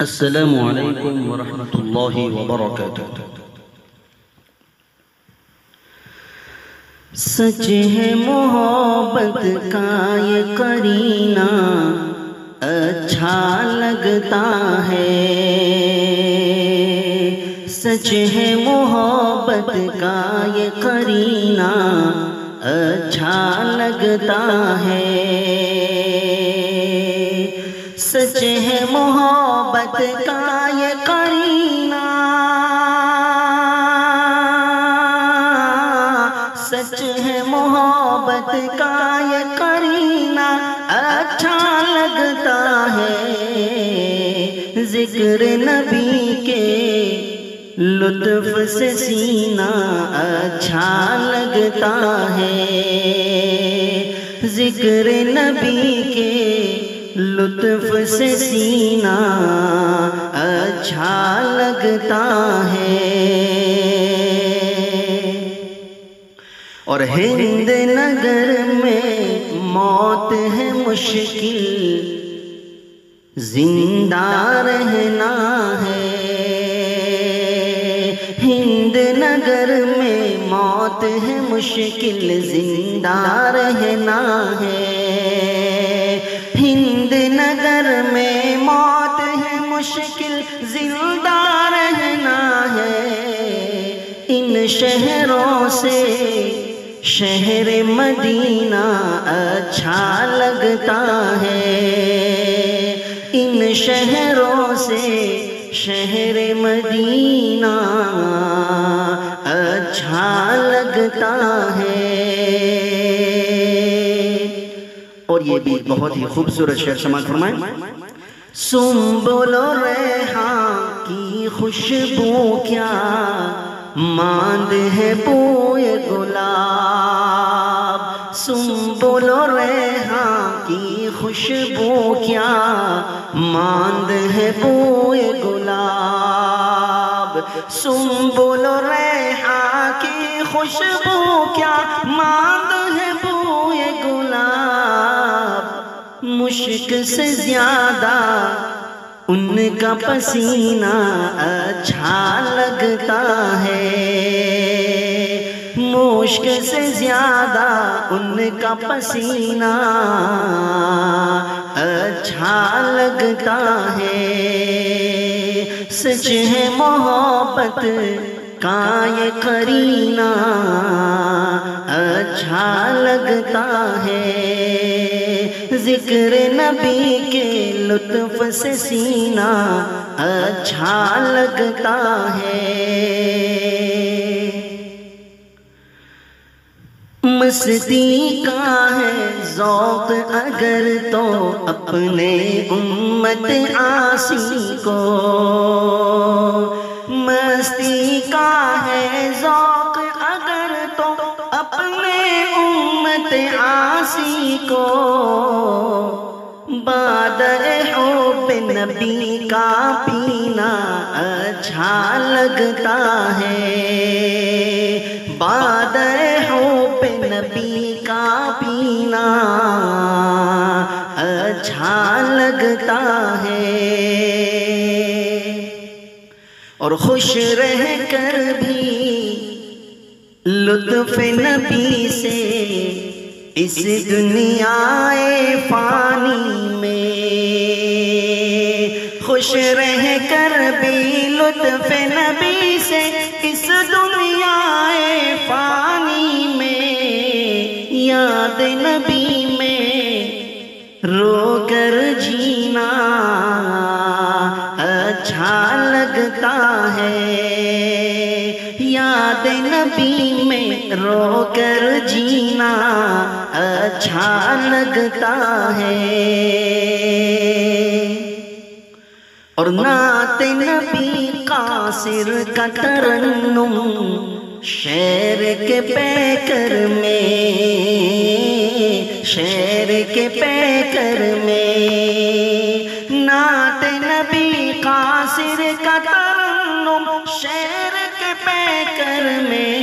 السلام علیکم ورحمۃ اللہ وبرکاتہ۔ سچ ہے محبت کا یہ قرینہ اچھا لگتا ہے، سچ ہے محبت کا یہ قرینہ اچھا لگتا ہے، سچ ہے محبت کا یہ قرینہ، سچ ہے محبت کا یہ قرینہ اچھا لگتا ہے، ذکر نبی کے لطف سے سینہ اچھا لگتا ہے، ذکر نبی کے لطف سے سینہ اچھا لگتا ہے، اور ہند نگر میں موت ہے مشکل، زندہ رہنا ہے، ہند نگر میں موت ہے مشکل، زندہ رہنا ہے، ہند نگر میں موت ہے مشکل، زندہ رہنا ہے، ان شہروں سے شہر مدینہ اچھا لگتا ہے، ان شہروں سے شہر مدینہ اچھا لگتا ہے، اور یہ بھی بہت ہی خوبصورت شعر سماعت فرمائیں۔ سنبل و ریحان کی خوشبو کیا ماند ہے بوئے گلاب، سنبل و ریحان کی خوشبو کیا ماند ہے بوئے گلاب، سنبل و ریحان کی خوشبو کیا ماند ہے بوئے گلاب، مشک سے زیادہ ان کا پسینہ اچھا لگتا ہے، مشک سے زیادہ ان کا پسینہ اچھا لگتا ہے، سچ ہے محبت کا یہ قرینہ اچھا لگتا ہے، ذکر نبی کے لطف سے سینہ اچھا لگتا ہے، مستی کا ہے ذوق اگر تو اپنے امت عاصی کو، مستی کا ہے ذوق اگر تو اپنے امت عاصی کو، بادر حب نبی کا پینا اچھا لگتا ہے، بادر حب نبی کا پینا اچھا لگتا ہے، اور خوش رہ کر بھی لطف نبی سے اس دنیا فانی میں، خوش رہ کر بھی لطف نبی سے اس دنیا فانی میں، یاد نبی میں رو کر جینا اچھا لگتا ہے، یاد نبی میں رو کر جینا اچھا لگتا ہے، اور نعت نبی قاصر کا ترنم شعر کے پیکر میں، شعر کے پیکر میں، نعت نبی قاصر کا ترنم شعر کے پیکر میں،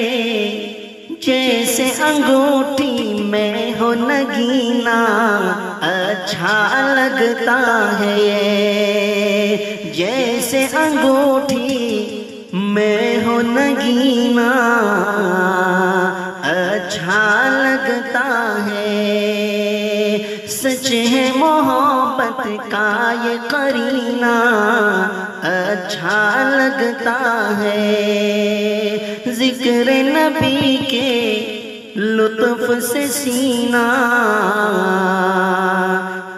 جیسے انگوٹھی میں ہو نگینہ اچھا لگتا ہے، جیسے انگوٹھی میں ہو نگینا اچھا لگتا ہے، سچ ہے محبت کا یہ قرینہ اچھا لگتا ہے، ذکر نبی کے لطف سے سینہ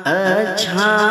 اچھا